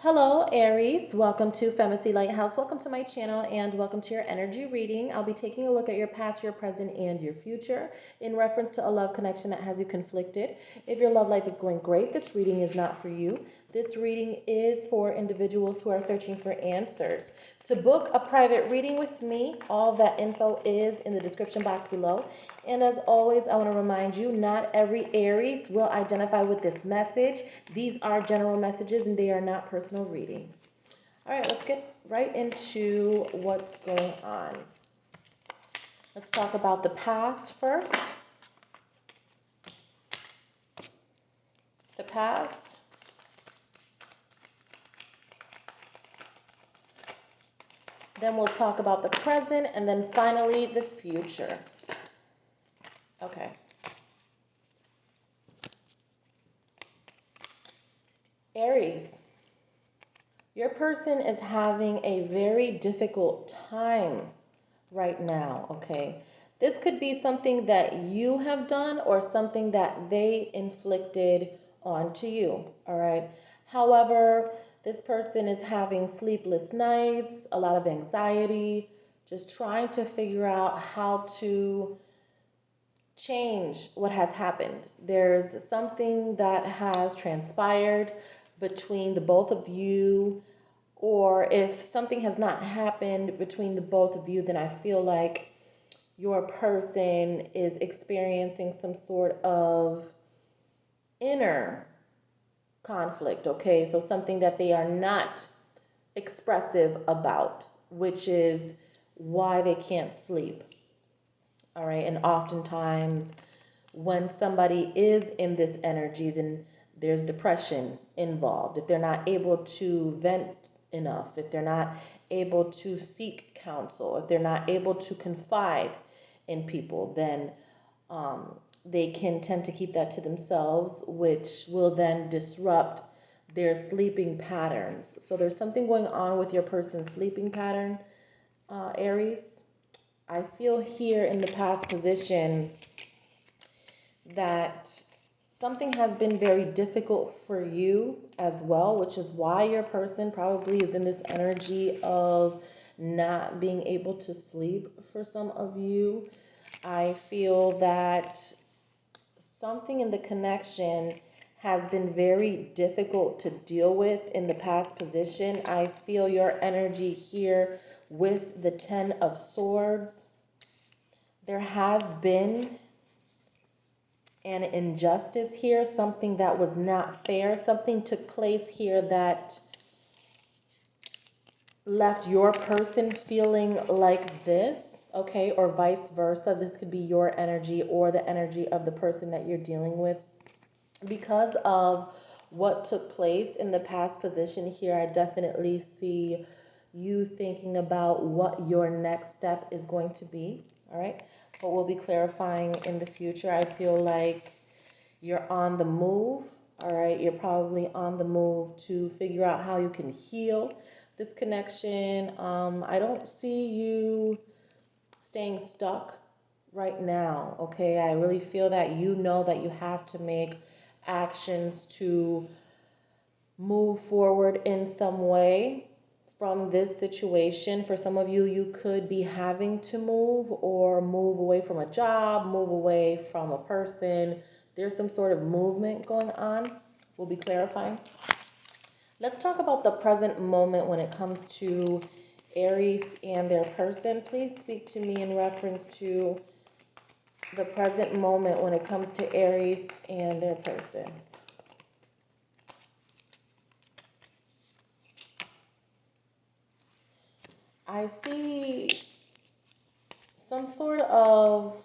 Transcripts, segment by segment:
Hello, Aries. Welcome to Femacy LightHouse. Welcome to my channel and welcome to your energy reading. I'll be taking a look at your past, your present, and your future in reference to a love connection that has you conflicted. If your love life is going great, this reading is not for you. This reading is for individuals who are searching for answers. To book a private reading with me, all that info is in the description box below. And as always, I want to remind you, not every Aries will identify with this message. These are general messages and they are not personal readings. All right, let's get right into what's going on. Let's talk about the past first. The past. Then we'll talk about the present, and then finally the future. Okay. Aries, your person is having a very difficult time right now, okay? This could be something that you have done or something that they inflicted onto you, all right? However, this person is having sleepless nights, a lot of anxiety, just trying to figure out how to change what has happened. There's something that has transpired between the both of you, or if something has not happened between the both of you, then I feel like your person is experiencing some sort of inner conflict, okay? So something that they are not expressive about, which is why they can't sleep. All right, and oftentimes when somebody is in this energy, then there's depression involved. If they're not able to vent enough, if they're not able to seek counsel, if they're not able to confide in people, then they can tend to keep that to themselves, which will then disrupt their sleeping patterns. So there's something going on with your person's sleeping pattern, Aries. I feel here in the past position that something has been very difficult for you as well, which is why your person probably is in this energy of not being able to sleep for some of you. I feel that something in the connection has been very difficult to deal with in the past position. I feel your energy here with the Ten of Swords. There has been an injustice here, something that was not fair. Something took place here that left your person feeling like this, okay, or vice versa. This could be your energy or the energy of the person that you're dealing with. Because of what took place in the past position here, I definitely see you thinking about what your next step is going to be, all right? But we'll be clarifying in the future. I feel like you're on the move, all right? You're probably on the move to figure out how you can heal this connection. I don't see you staying stuck right now, okay? I really feel that you know that you have to make actions to move forward in some way from this situation. For some of you, you could be having to move or move away from a job, move away from a person. There's some sort of movement going on. We'll be clarifying. Let's talk about the present moment when it comes to Aries and their person. Please speak to me in reference to the present moment when it comes to Aries and their person. I see some sort of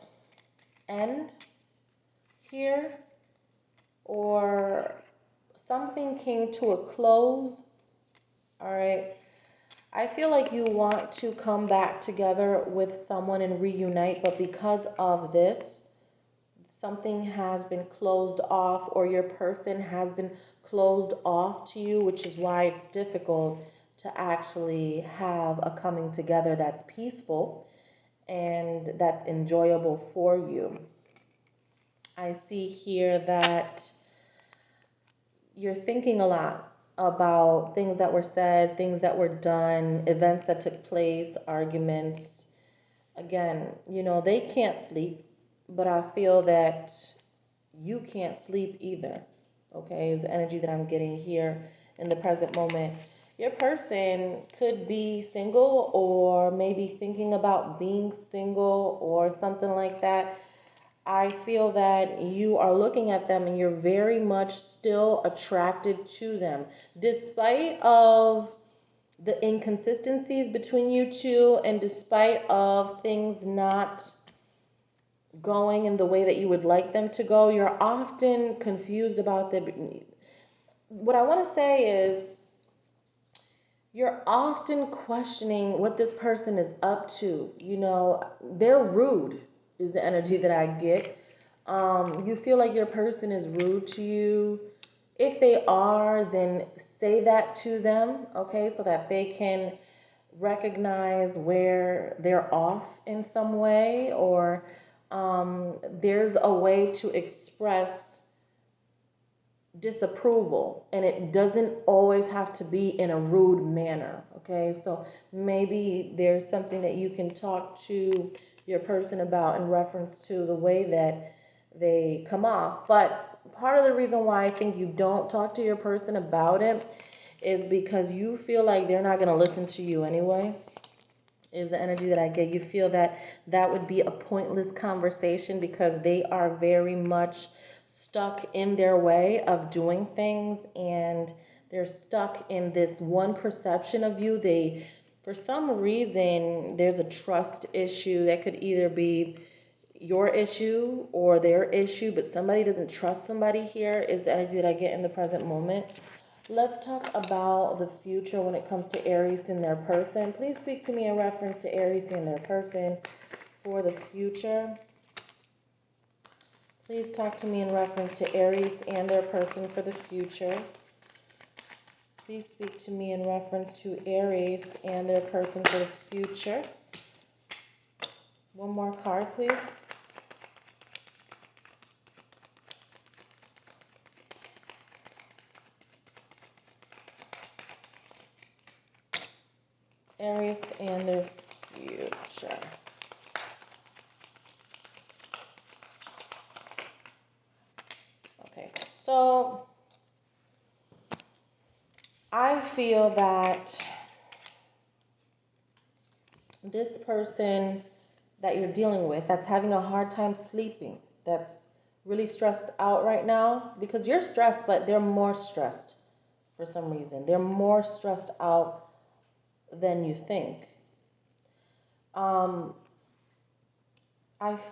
end here, or something came to a close, all right? I feel like you want to come back together with someone and reunite, but because of this, something has been closed off, or your person has been closed off to you, which is why it's difficult to actually have a coming together that's peaceful and that's enjoyable for you. I see here that you're thinking a lot about things that were said, things that were done, events that took place, arguments. Again, they can't sleep, but I feel that you can't sleep either. Okay, is the energy that I'm getting here in the present moment. Your person could be single or maybe thinking about being single or something like that. I feel that you are looking at them and you're very much still attracted to them, despite of the inconsistencies between you two and despite of things not going in the way that you would like them to go. You're often confused about what I want to say is you're often questioning what this person is up to. They're rude is the energy that I get. You feel like your person is rude to you. If they are, then say that to them, okay, so that they can recognize where they're off in some way, or there's a way to express disapproval, and it doesn't always have to be in a rude manner. Okay, so maybe there's something that you can talk to your person about in reference to the way that they come off. But part of the reason why I think you don't talk to your person about it is because you feel like they're not going to listen to you anyway, is the energy that I get. You feel that that would be a pointless conversation because they are very much stuck in their way of doing things, and they're stuck in this one perception of you. For some reason, there's a trust issue that could either be your issue or their issue, but somebody doesn't trust somebody here is the energy that I get in the present moment. Let's talk about the future when it comes to Aries and their person. Please speak to me in reference to Aries and their person for the future. Please talk to me in reference to Aries and their person for the future. Please speak to me in reference to Aries and their person for the future. One more card, please. Aries and their future. Okay, so I feel that this person that you're dealing with that's having a hard time sleeping, that's really stressed out right now, because you're stressed, but they're more stressed for some reason. They're more stressed out than you think. I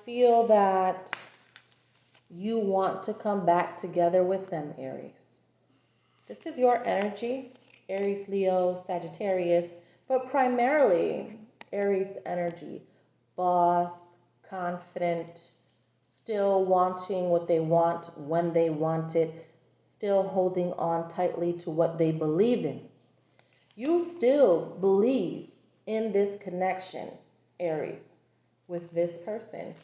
feel that you want to come back together with them, Aries. This is your energy, Aries, Leo, Sagittarius, but primarily Aries energy. Boss, confident, still wanting what they want when they want it, still holding on tightly to what they believe in. You still believe in this connection, Aries, with this person.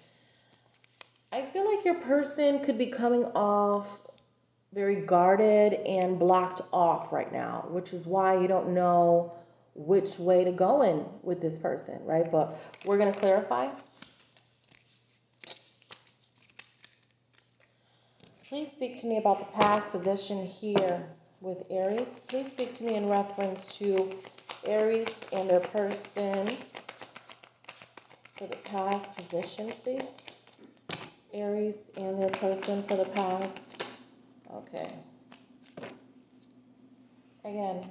I feel like your person could be coming off very guarded and blocked off right now, which is why you don't know which way to go in with this person, right? But we're going to clarify. Please speak to me about the past position here with Aries. Please speak to me in reference to Aries and their person for the past position, please. Aries and their person for the past. Okay. Again.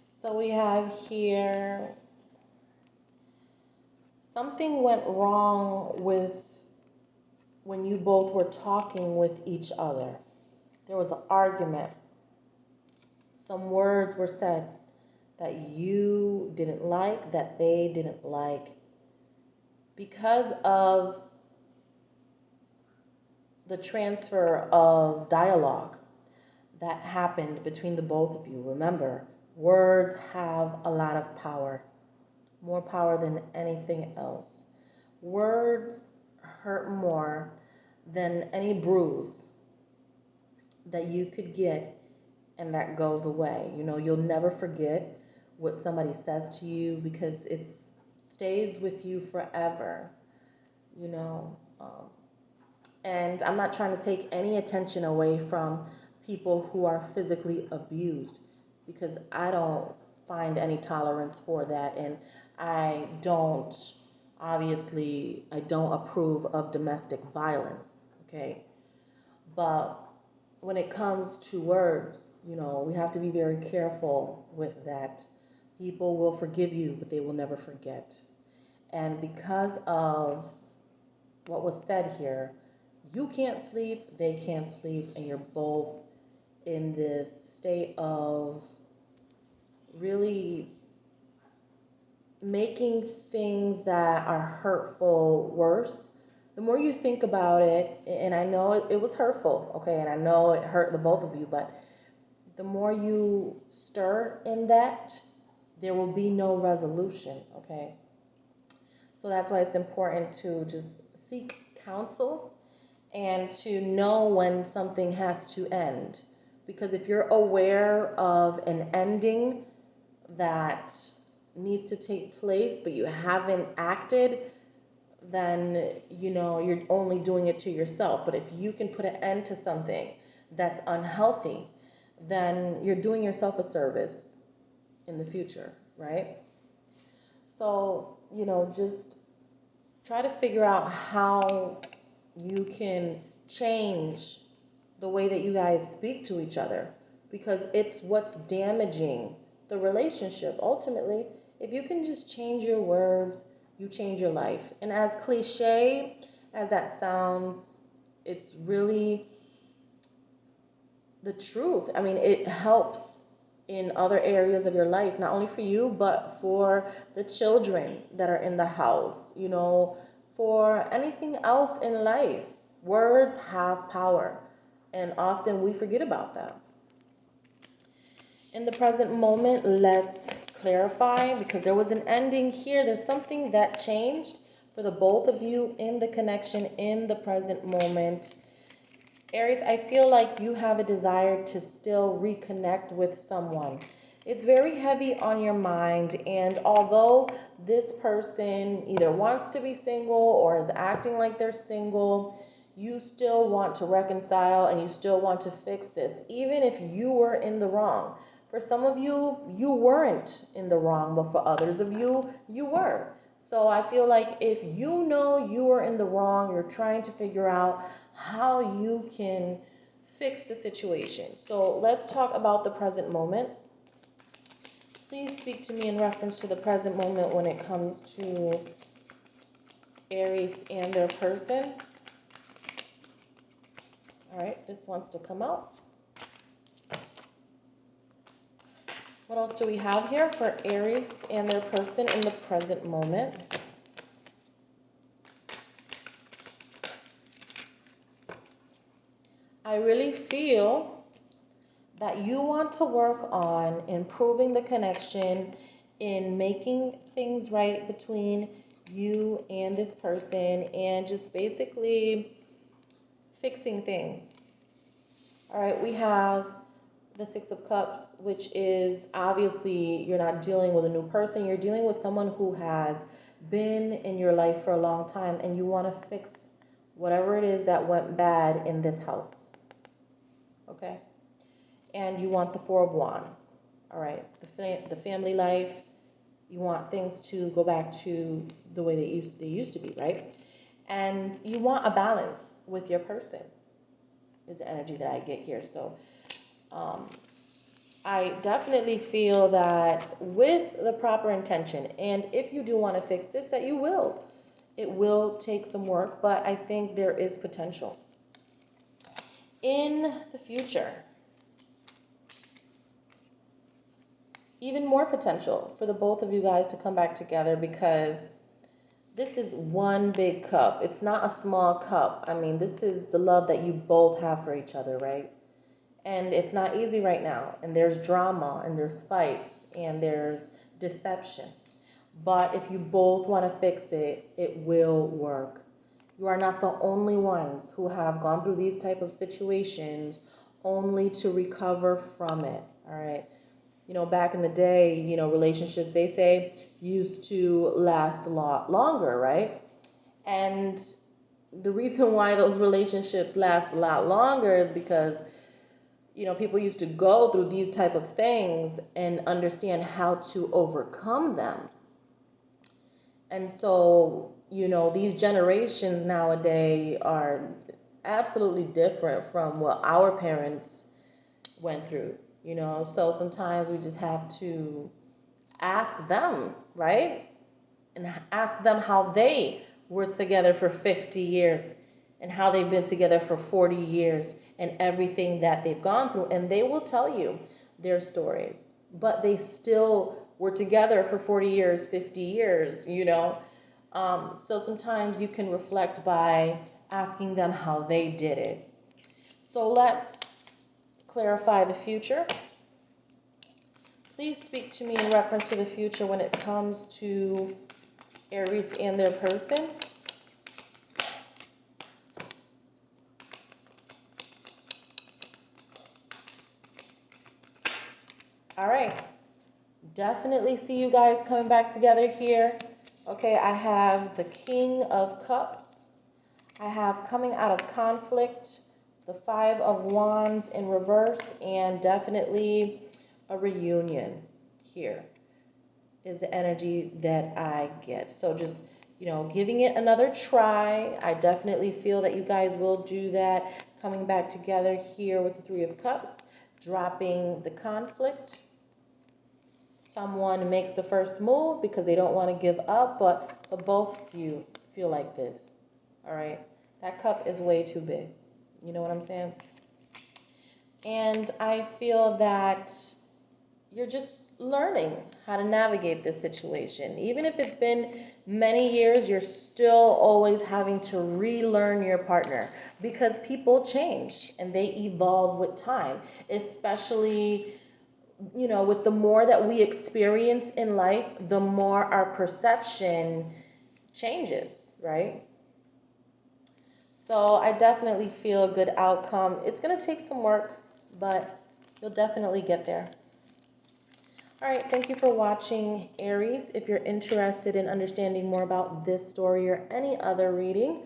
So we have here something went wrong with when you both were talking with each other. There was an argument. Some words were said that you didn't like, that they didn't like, because of the transfer of dialogue that happened between the both of you. Remember, words have a lot of power, more power than anything else. Words hurt more than any bruise that you could get and that goes away. You know, you'll never forget what somebody says to you because it stays with you forever, you know. And I'm not trying to take any attention away from people who are physically abused because I don't find any tolerance for that. And I don't, obviously, I don't approve of domestic violence, okay? But when it comes to words, you know, we have to be very careful with that. People will forgive you, but they will never forget. And because of what was said here, you can't sleep, they can't sleep, and you're both in this state of really making things that are hurtful worse. The more you think about it, and I know it was hurtful, okay, and I know it hurt the both of you, but the more you stir in that, there will be no resolution, okay? So that's why it's important to just seek counsel and to know when something has to end. Because if you're aware of an ending that needs to take place, but you haven't acted, then, you know, you're only doing it to yourself. But if you can put an end to something that's unhealthy, then you're doing yourself a service in the future, right? So, you know, just try to figure out how you can change the way that you guys speak to each other because it's what's damaging the relationship. Ultimately, if you can just change your words, you change your life. And as cliche as that sounds, it's really the truth. I mean, it helps in other areas of your life, not only for you, but for the children that are in the house, you know, for anything else in life. Words have power, and often we forget about that. In the present moment, let's clarify because there was an ending here. There's something that changed for the both of you in the connection in the present moment. Aries, I feel like you have a desire to still reconnect with someone. It's very heavy on your mind, and although this person either wants to be single or is acting like they're single, you still want to reconcile and you still want to fix this, even if you were in the wrong. For some of you, you weren't in the wrong, but for others of you, you were. So I feel like if you know you are in the wrong, you're trying to figure out how you can fix the situation. So let's talk about the present moment. Please speak to me in reference to the present moment when it comes to Aries and their person. All right, this wants to come out. What else do we have here for Aries and their person in the present moment? I really feel that you want to work on improving the connection, in making things right between you and this person, and just basically fixing things. All right, we have the Six of Cups, which is obviously you're not dealing with a new person. You're dealing with someone who has been in your life for a long time, and you want to fix whatever it is that went bad in this house. Okay? And you want the Four of Wands. All right? The family life, you want things to go back to the way they used to be, right? And you want a balance with your person is the energy that I get here. So I definitely feel that with the proper intention, and if you do want to fix this, that you will. It will take some work, but I think there is potential. In the future, even more potential for the both of you guys to come back together because this is one big cup. It's not a small cup. I mean, this is the love that you both have for each other, right? And it's not easy right now. And there's drama and there's fights and there's deception. But if you both want to fix it, it will work. You are not the only ones who have gone through these type of situations only to recover from it. All right. Back in the day, relationships, they say, used to last a lot longer, right? And the reason why those relationships last a lot longer is because, people used to go through these type of things and understand how to overcome them. And so, these generations nowadays are absolutely different from what our parents went through, So sometimes we just have to ask them, right? And ask them how they were together for 50 years and how they've been together for 40 years and everything that they've gone through. And they will tell you their stories, but they still were together for 40 years, 50 years, So sometimes you can reflect by asking them how they did it. So let's clarify the future. Please speak to me in reference to the future when it comes to Aries and their person. All right. Definitely see you guys coming back together here. Okay, I have the King of Cups. I have coming out of conflict, the Five of Wands in reverse, and definitely a reunion here is the energy that I get. So just, giving it another try. I definitely feel that you guys will do that. Coming back together here with the Three of Cups, dropping the conflict. Someone makes the first move because they don't want to give up, but both of you feel like this. All right. That cup is way too big. You know what I'm saying? And I feel that you're just learning how to navigate this situation. Even if it's been many years, you're still always having to relearn your partner because people change and they evolve with time, especially, with the more that we experience in life, the more our perception changes, right? So I definitely feel a good outcome. It's going to take some work, but you'll definitely get there. All right, thank you for watching, Aries. If you're interested in understanding more about this story or any other reading,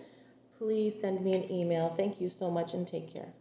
please send me an email. Thank you so much and take care.